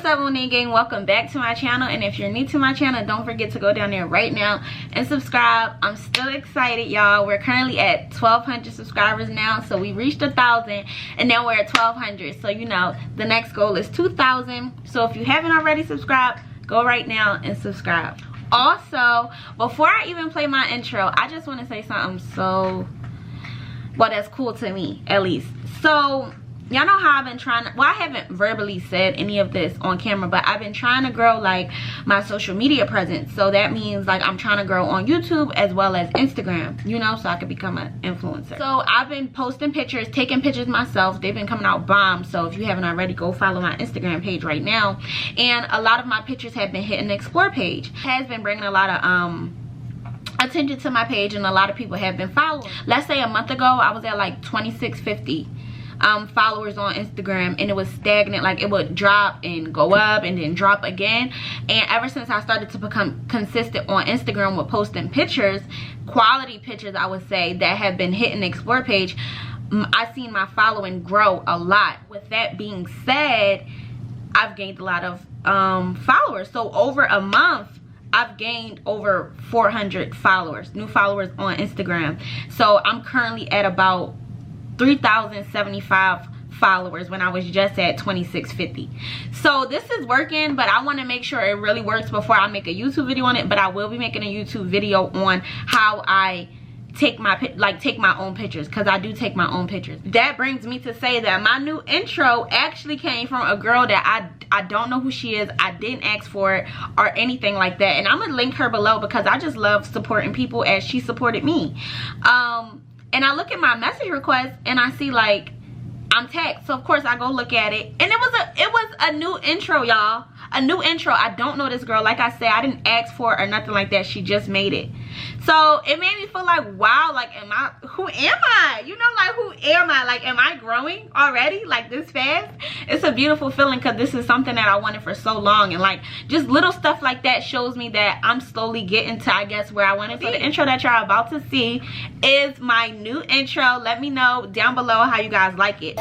up, Monet Gang? Welcome back to my channel, and if you're new to my channel, don't forget to go down there right now and subscribe. I'm still excited, y'all. We're currently at 1,200 subscribers now, so we reached 1,000 and now we're at 1,200. So you know the next goal is 2,000. So if you haven't already subscribed, go right now and subscribe. Also, before I even play my intro, I just want to say something that's cool to me, at least. So y'all know how I've been trying to, well, I haven't verbally said any of this on camera, but I've been trying to grow like my social media presence. So that means like I'm trying to grow on YouTube as well as Instagram, you know, so I could become an influencer. So I've been posting pictures, taking pictures myself. They've been coming out bomb. So if you haven't already, go follow my Instagram page right now. And a lot of my pictures have been hitting the explore page. It has been bringing a lot of attention to my page, and a lot of people have been following. Let's say a month ago I was at like 2,650 followers on Instagram, and it was stagnant. Like it would drop and go up and then drop again. And ever since I started to become consistent on Instagram with posting pictures, quality pictures I would say, that have been hitting the explore page, I've seen my following grow a lot. With that being said, I've gained a lot of followers. So over a month I've gained over 400 followers, new followers on Instagram. So I'm currently at about 3,075 followers when I was just at 2,650. So this is working, but I want to make sure it really works before I make a YouTube video on it. But I will be making a YouTube video on how I take my own pictures, because I do take my own pictures. That brings me to say that my new intro actually came from a girl that I don't know who she is. I didn't ask for it or anything like that, and I'm gonna link her below because I just love supporting people as she supported me. And I look at my message request and I see like I'm tagged, so of course I go look at it, and it was a new intro, y'all. A new intro. I don't know this girl. Like I said, I didn't ask for it or nothing like that. She just made it. So it made me feel like, wow, like who am I? You know, like who am I? Like, am I growing already like this fast? It's a beautiful feeling, because this is something that I wanted for so long, and like just little stuff like that shows me that I'm slowly getting to, I guess, where I want to be. So the intro that y'all about to see is my new intro. Let me know down below how you guys like it.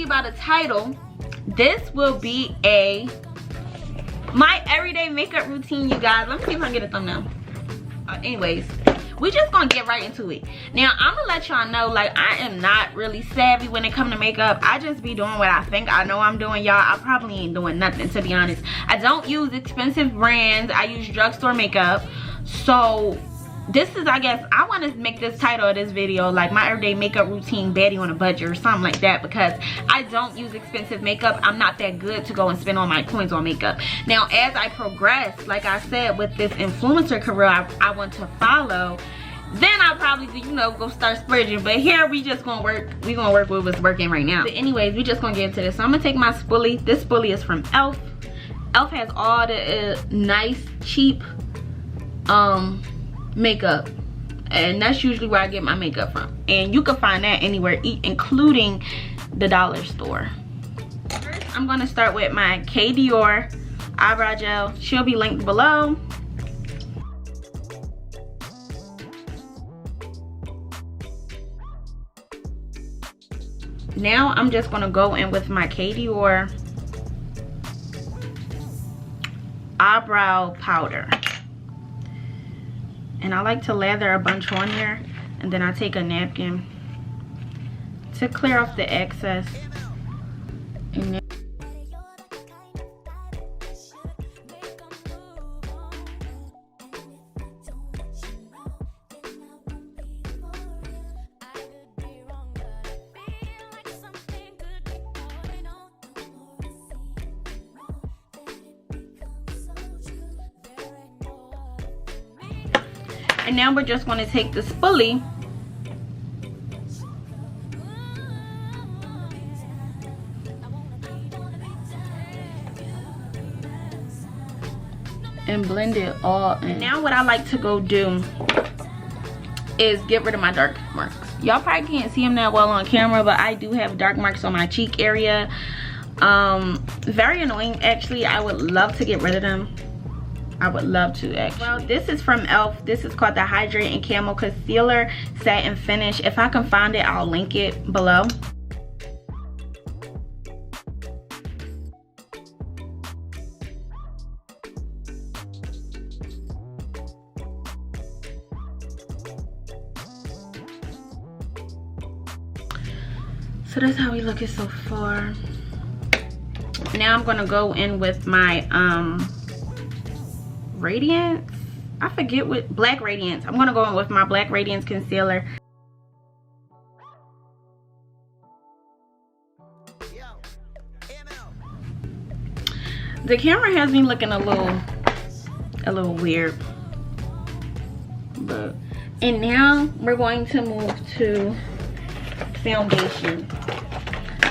By the title, this will be my everyday makeup routine, you guys. Let me see if I can get a thumbnail. Anyways, we just gonna get right into it. Now I'm gonna let y'all know, like, I am not really savvy when it comes to makeup. I just be doing what I think I know I'm doing, y'all. I probably ain't doing nothing, to be honest. I don't use expensive brands. I use drugstore makeup. So this is, I guess, I want to make this title of this video like my everyday makeup routine, baddie on a budget, or something like that, because I don't use expensive makeup. I'm not that good to go and spend all my coins on makeup. Now as I progress, like I said, with this influencer career I want to follow, then I'll probably, you know, go start splurging. But here we just gonna work, we gonna work with what's working right now. But anyways, we just gonna get into this. So I'm gonna take my spoolie. This spoolie is from Elf. Elf has all the nice cheap makeup, and that's usually where I get my makeup from, and you can find that anywhere, including the dollar store. First, I'm going to start with my K Dior eyebrow gel. She'll be linked below. Now I'm just going to go in with my K Dior eyebrow powder. And I like to lather a bunch on here, and then I take a napkin to clear off the excess. And then now we're just going to take the spoolie and blend it all in. Now what I like to go do is get rid of my dark marks. Y'all probably can't see them that well on camera, but I do have dark marks on my cheek area. Very annoying, actually. I would love to get rid of them, I would love to actually. Well, this is from e.l.f. This is called the Hydrate and Camo Concealer Satin Finish. If I can find it, I'll link it below. So that's how we looking so far. Now I'm gonna go in with my Radiance. I forget what, Black Radiance. I'm gonna go in with my Black Radiance concealer. The camera has me looking a little weird. But and now we're going to move to foundation.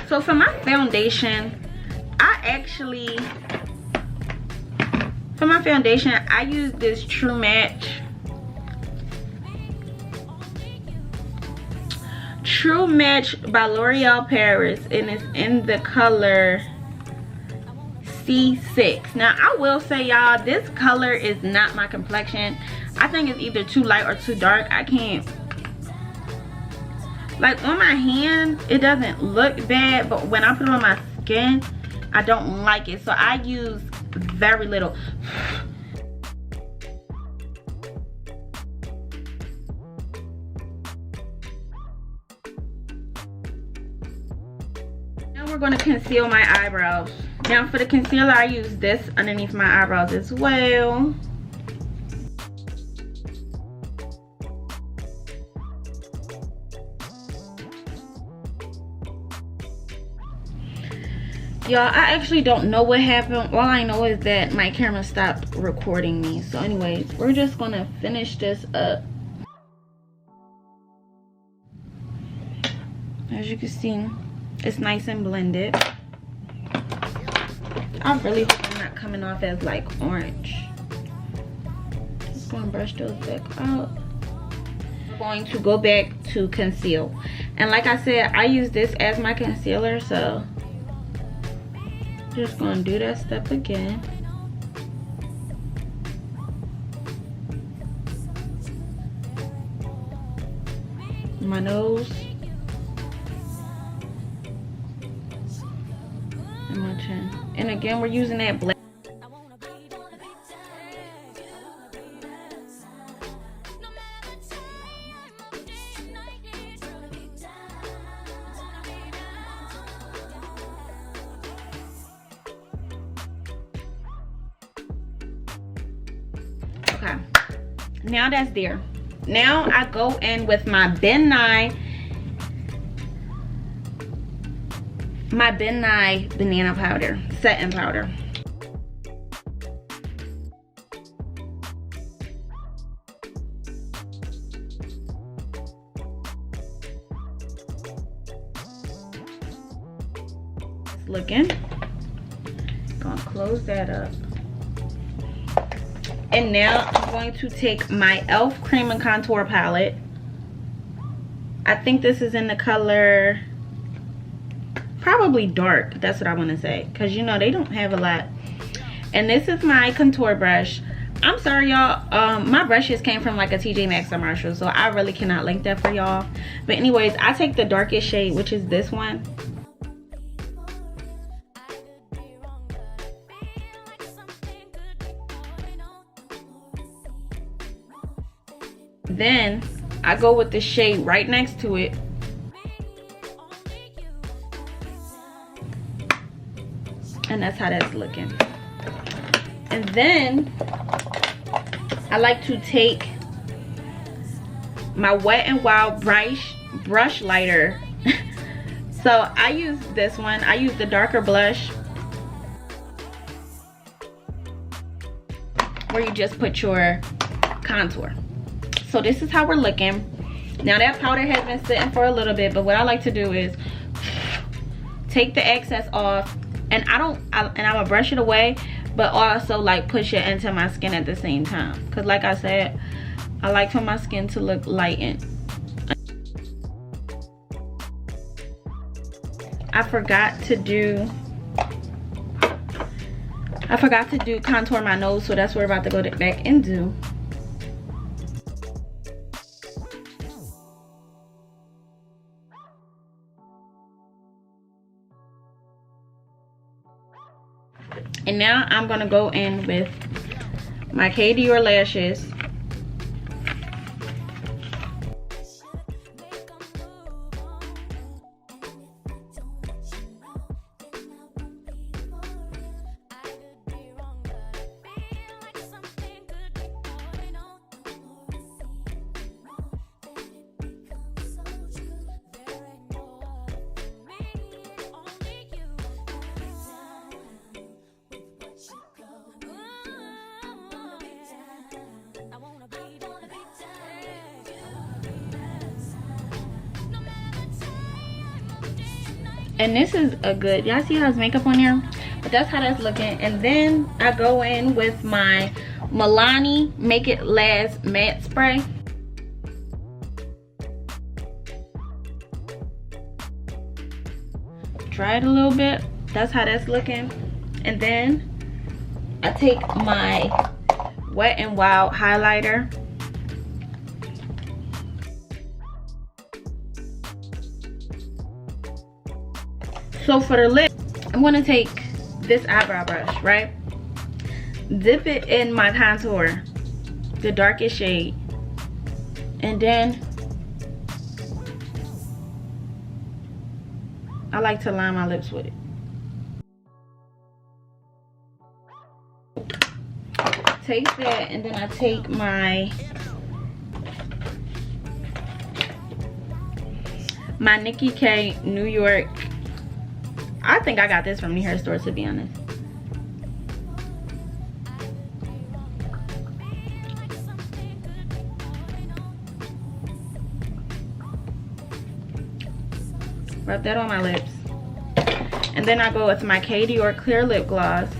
So for my foundation, I use this True Match by L'Oreal Paris, and it's in the color C6. Now I will say, y'all, this color is not my complexion. I think it's either too light or too dark. I can't, like, on my hand it doesn't look bad, but when I put it on my skin I don't like it, so I use very little. Now we're going to conceal my eyebrows. Now for the concealer, I use this underneath my eyebrows as well. Y'all, I actually don't know what happened. All I know is that my camera stopped recording me. So anyways, we're just gonna finish this up. As you can see, it's nice and blended. I really hope I'm not coming off as like orange. Just gonna brush those back out. We're going to go back to conceal. And like I said, I use this as my concealer, so just gonna do that step again. My nose and my chin. And again, we're using that black. Okay, now that's there. Now I go in with my Ben Nye banana powder, setting powder. It's looking. Gonna close that up. And now I'm going to take my e.l.f. Cream and Contour palette. I think this is in the color, probably dark. That's what I want to say, because you know they don't have a lot. And this is my contour brush. I'm sorry, y'all. My brushes came from like a TJ Maxx or Marshall, so I really cannot link that for y'all. But anyways, I take the darkest shade, which is this one. Then I go with the shade right next to it. And that's how that's looking. And then I like to take my Wet n Wild brush lighter. So I use this one. I use the darker blush, where you just put your contour. So this is how we're looking. Now that powder has been sitting for a little bit, but what I like to do is take the excess off, and I'm gonna brush it away, but also like push it into my skin at the same time, because like I said, I like for my skin to look lightened. I forgot to do I forgot to do contour my nose, so that's what we're about to go back and do. And now I'm gonna go in with my K Dior lashes. And this is a good, y'all see how it's makeup on here? But that's how that's looking. And then I go in with my Milani Make It Last matte spray. Dry it a little bit. That's how that's looking. And then I take my Wet n Wild highlighter. So for the lip, I'm gonna take this eyebrow brush, right? Dip it in my contour, the darkest shade. And then I like to line my lips with it. Take that, and then I take my Nicki K New York. I think I got this from the hair store, to be honest. Rub that on my lips. And then I go with my K Dior Clear Lip Gloss.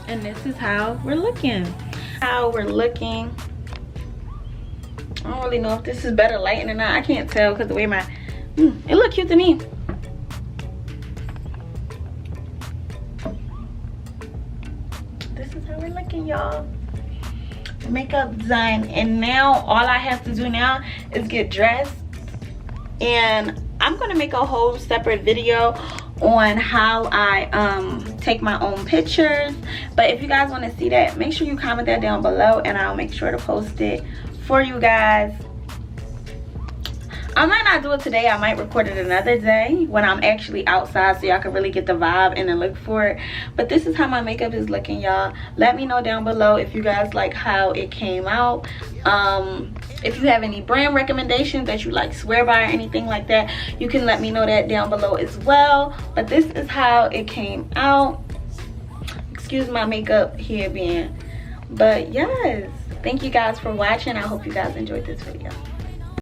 And this is how we're looking. I don't really know if this is better lighting or not. I can't tell because the way my it look cute to me. This is how we're looking, y'all. Makeup design. And now all I have to do now is get dressed, and I'm gonna make a whole separate video on how I take my own pictures. But if you guys want to see that, make sure you comment that down below, and I'll make sure to post it for you guys. I might not do it today. I might record it another day when I'm actually outside, so y'all can really get the vibe and then look for it. But this is how my makeup is looking, y'all. Let me know down below if you guys like how it came out. If you have any brand recommendations that you like swear by or anything like that, you can let me know that down below as well. But this is how it came out. Excuse my makeup here being, but yes, thank you guys for watching. I hope you guys enjoyed this video.